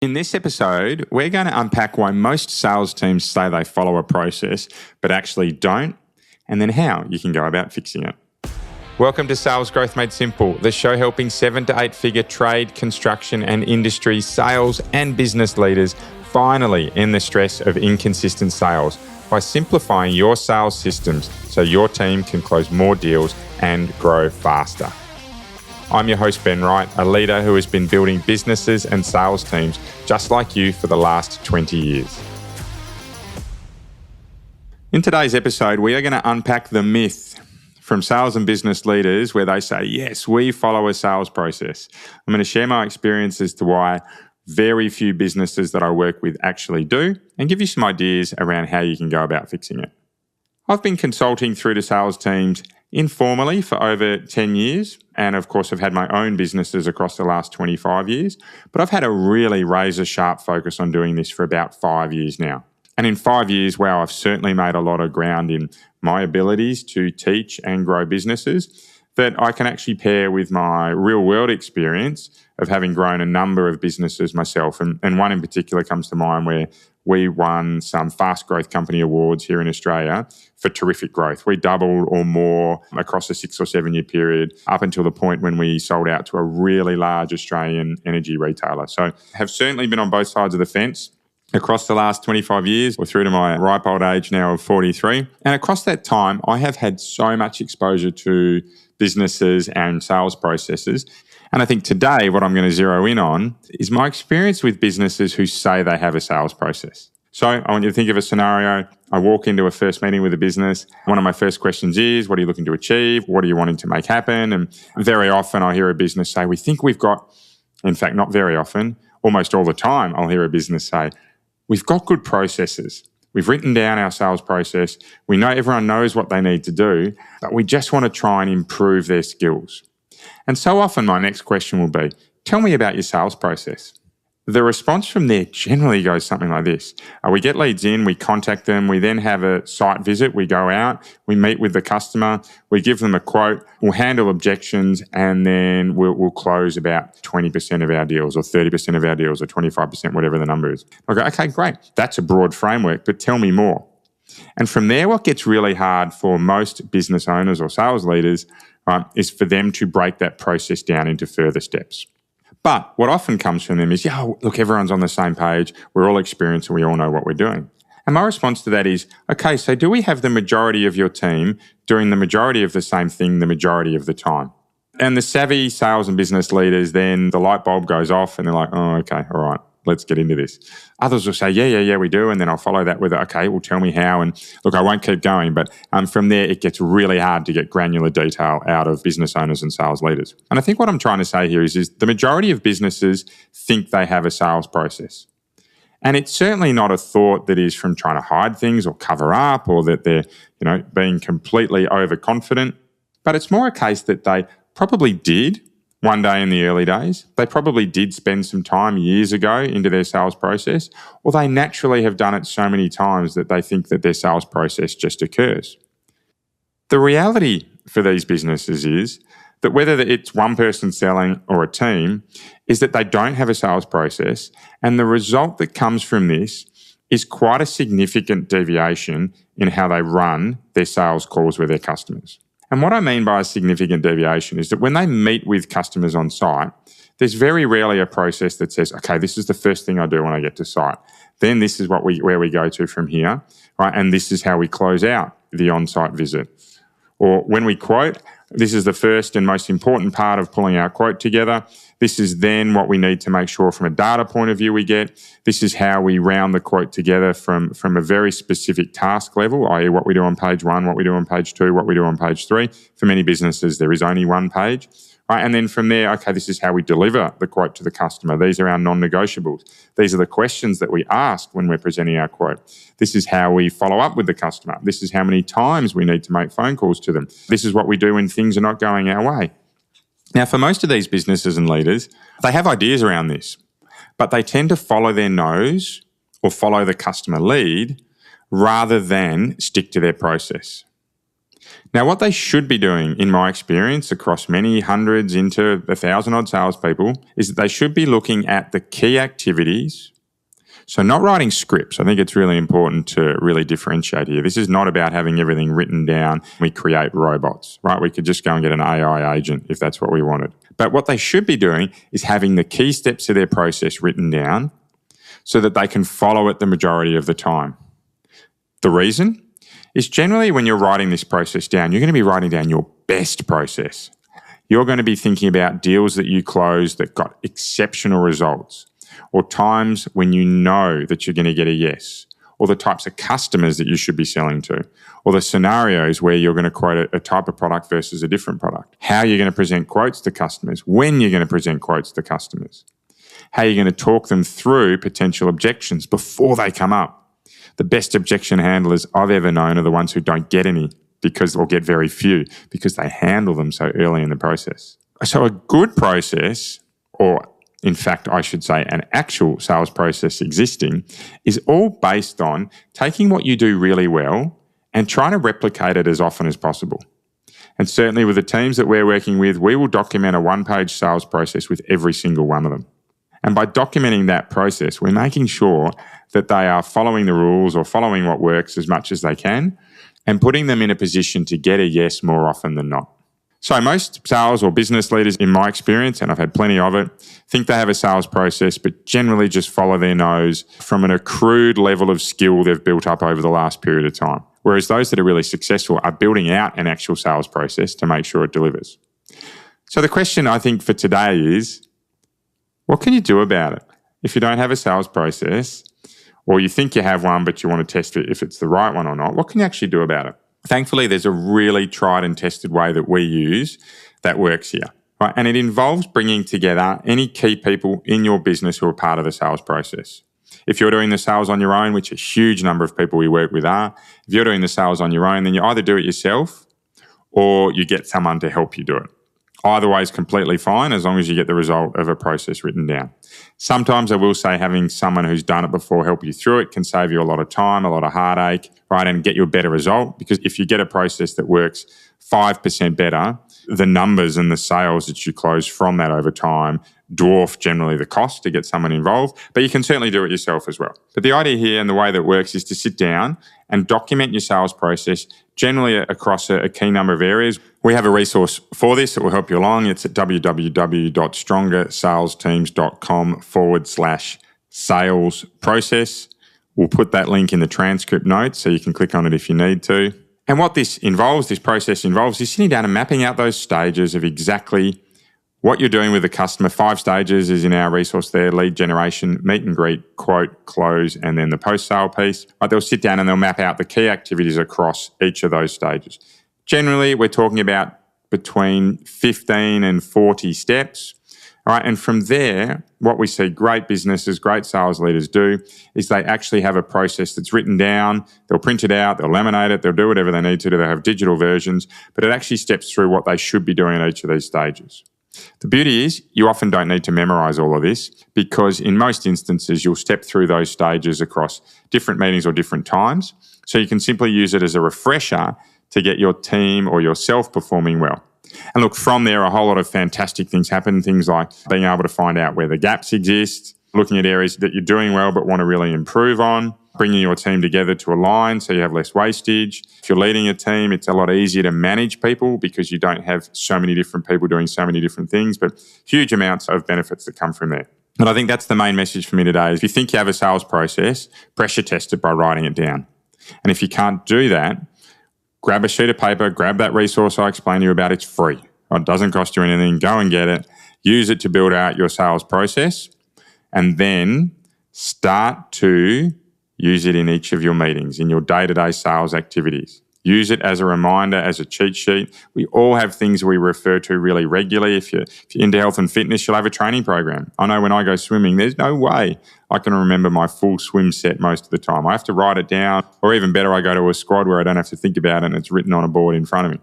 In this episode, we're going to unpack why most sales teams say they follow a process but actually don't, and then how you can go about fixing it. Welcome to Sales Growth Made Simple, the show helping 7 to 8 figure trade, construction and industry sales and business leaders finally end the stress of inconsistent sales by simplifying your sales systems so your team can close more deals and grow faster. I'm your host, Ben Wright, a leader who has been building businesses and sales teams just like you for the last 20 years. In today's episode, we are going to unpack the myth from sales and business leaders where they say, yes, we follow a sales process. I'm going to share my experience as to why very few businesses that I work with actually do and give you some ideas around how you can go about fixing it. I've been consulting through to sales teams informally for over 10 years. And of course, I've had my own businesses across the last 25 years. But I've had a really razor sharp focus on doing this for about 5 years now. And in 5 years, wow, I've certainly made a lot of ground in my abilities to teach and grow businesses that I can actually pair with my real world experience of having grown a number of businesses myself. And one in particular comes to mind where we won some fast growth company awards here in Australia for terrific growth. We doubled or more across a 6 or 7 year period up until the point when we sold out to a really large Australian energy retailer. So have certainly been on both sides of the fence across the last 25 years or through to my ripe old age now of 43. And across that time, I have had so much exposure to businesses and sales processes. And I think today what I'm going to zero in on is my experience with businesses who say they have a sales process. So I want you to think of a scenario. I walk into a first meeting with a business. One of my first questions is, what are you looking to achieve? What are you wanting to make happen? And very often I hear a business say, we think we've got, in fact, not very often, almost all the time, I'll hear a business say, we've got good processes. We've written down our sales process. We know everyone knows what they need to do, but we just want to try and improve their skills. And so often my next question will be, tell me about your sales process. The response from there generally goes something like this. We get leads in, we contact them, we then have a site visit, we go out, we meet with the customer, we give them a quote, we'll handle objections, and then we'll close about 20% of our deals or 30% of our deals or 25%, whatever the number is. I go, okay, great. That's a broad framework, but tell me more. And from there, what gets really hard for most business owners or sales leaders is for them to break that process down into further steps. But what often comes from them is, look, everyone's on the same page. We're all experienced and we all know what we're doing. And my response to that is, okay, so do we have the majority of your team doing the majority of the same thing the majority of the time? And the savvy sales and business leaders, then the light bulb goes off and they're like, oh, okay, all right, let's get into this. Others will say, yeah, we do. And then I'll follow that with, okay, well, tell me how. And look, I won't keep going. But from there, it gets really hard to get granular detail out of business owners and sales leaders. And I think what I'm trying to say here is the majority of businesses think they have a sales process. And it's certainly not a thought that is from trying to hide things or cover up or that they're, being completely overconfident. But it's more a case that they probably did one day in the early days. They probably did spend some time years ago into their sales process, or they naturally have done it so many times that they think that their sales process just occurs. The reality for these businesses is that whether it's one person selling or a team, is that they don't have a sales process, and the result that comes from this is quite a significant deviation in how they run their sales calls with their customers. And what I mean by a significant deviation is that when they meet with customers on site, there's very rarely a process that says, okay, this is the first thing I do when I get to site. Then this is where we go to from here, right? And this is how we close out the on-site visit. Or when we quote, this is the first and most important part of pulling our quote together. This is then what we need to make sure from a data point of view we get. This is how we round the quote together from a very specific task level, i.e. what we do on page 1, what we do on page 2, what we do on page 3. For many businesses, there is only one page. Right? And then from there, okay, this is how we deliver the quote to the customer. These are our non-negotiables. These are the questions that we ask when we're presenting our quote. This is how we follow up with the customer. This is how many times we need to make phone calls to them. This is what we do when things are not going our way. Now, for most of these businesses and leaders, they have ideas around this, but they tend to follow their nose or follow the customer lead rather than stick to their process. Now, what they should be doing, in my experience, across many hundreds into 1,000 odd salespeople, is that they should be looking at the key activities. So not writing scripts. I think it's really important to really differentiate here. This is not about having everything written down. We create robots, right? We could just go and get an AI agent if that's what we wanted. But what they should be doing is having the key steps of their process written down so that they can follow it the majority of the time. The reason is generally when you're writing this process down, you're going to be writing down your best process. You're going to be thinking about deals that you closed that got exceptional results, or times when you know that you're going to get a yes, or the types of customers that you should be selling to, or the scenarios where you're going to quote a type of product versus a different product, how you're going to present quotes to customers, when you're going to present quotes to customers, how you're going to talk them through potential objections before they come up. The best objection handlers I've ever known are the ones who don't get any or get very few because they handle them so early in the process. So a good process, or in fact, I should say an actual sales process existing, is all based on taking what you do really well and trying to replicate it as often as possible. And certainly with the teams that we're working with, we will document a one-page sales process with every single one of them. And by documenting that process, we're making sure that they are following the rules or following what works as much as they can and putting them in a position to get a yes more often than not. So most sales or business leaders, in my experience, and I've had plenty of it, think they have a sales process, but generally just follow their nose from an accrued level of skill they've built up over the last period of time. Whereas those that are really successful are building out an actual sales process to make sure it delivers. So the question I think for today is, what can you do about it? If you don't have a sales process, or you think you have one, but you want to test it if it's the right one or not, what can you actually do about it? Thankfully, there's a really tried and tested way that we use that works here, right? And it involves bringing together any key people in your business who are part of the sales process. If you're doing the sales on your own, which a huge number of people we work with are, if you're doing the sales on your own, then you either do it yourself or you get someone to help you do it. Either way is completely fine as long as you get the result of a process written down. Sometimes I will say having someone who's done it before help you through it can save you a lot of time, a lot of heartache, right, and get you a better result. Because if you get a process that works 5% better, the numbers and the sales that you close from that over time dwarf generally the cost to get someone involved, but you can certainly do it yourself as well. But the idea here and the way that works is to sit down and document your sales process generally across a key number of areas. We have a resource for this that will help you along. It's at www.strongersalesteams.com/sales process. We'll put that link in the transcript notes so you can click on it if you need to. And what this process involves, is sitting down and mapping out those stages of exactly what you're doing with the customer. 5 stages is in our resource there: lead generation, meet and greet, quote, close, and then the post-sale piece. Right, they'll sit down and they'll map out the key activities across each of those stages. Generally, we're talking about between 15 and 40 steps. All right, and from there, what we see great businesses, great sales leaders do is they actually have a process that's written down. They'll print it out, they'll laminate it, they'll do whatever they need to. They'll have digital versions, but it actually steps through what they should be doing at each of these stages. The beauty is you often don't need to memorize all of this because in most instances, you'll step through those stages across different meetings or different times. So you can simply use it as a refresher to get your team or yourself performing well. And look, from there, a whole lot of fantastic things happen. Things like being able to find out where the gaps exist, looking at areas that you're doing well but want to really improve on, bringing your team together to align so you have less wastage. If you're leading a team, it's a lot easier to manage people because you don't have so many different people doing so many different things, but huge amounts of benefits that come from there. And I think that's the main message for me today. If you think you have a sales process, pressure test it by writing it down. And if you can't do that, grab a sheet of paper, grab that resource I explained to you about. It's free. It doesn't cost you anything. Go and get it. Use it to build out your sales process and then start to use it in each of your meetings, in your day-to-day sales activities. Use it as a reminder, as a cheat sheet. We all have things we refer to really regularly. If you're into health and fitness, you'll have a training program. I know when I go swimming, there's no way I can remember my full swim set most of the time. I have to write it down, or even better, I go to a squad where I don't have to think about it and it's written on a board in front of me.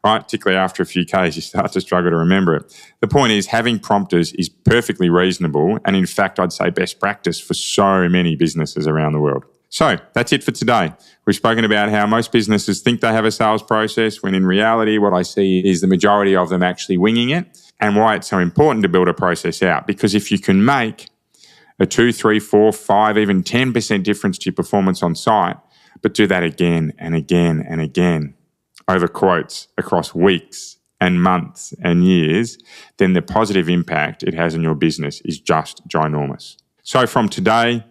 Right? Particularly after a few Ks, you start to struggle to remember it. The point is, having prompters is perfectly reasonable and, in fact, I'd say best practice for so many businesses around the world. So that's it for today. We've spoken about how most businesses think they have a sales process, when in reality, what I see is the majority of them actually winging it, and why it's so important to build a process out. Because if you can make a 2, 3, 4, 5, even 10% difference to your performance on site, but do that again and again and again over quotes across weeks and months and years, then the positive impact it has on your business is just ginormous. So from today,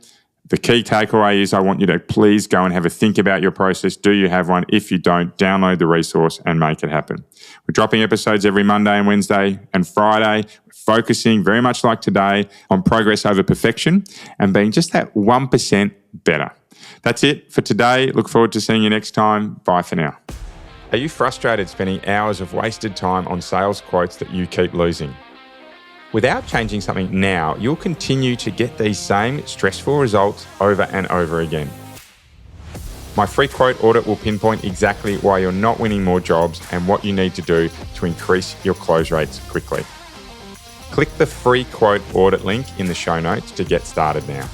the key takeaway is I want you to please go and have a think about your process. Do you have one? If you don't, download the resource and make it happen. We're dropping episodes every Monday and Wednesday and Friday, focusing very much like today on progress over perfection and being just that 1% better. That's it for today. Look forward to seeing you next time. Bye for now. Are you frustrated spending hours of wasted time on sales quotes that you keep losing? Without changing something now, you'll continue to get these same stressful results over and over again. My free quote audit will pinpoint exactly why you're not winning more jobs and what you need to do to increase your close rates quickly. Click the free quote audit link in the show notes to get started now.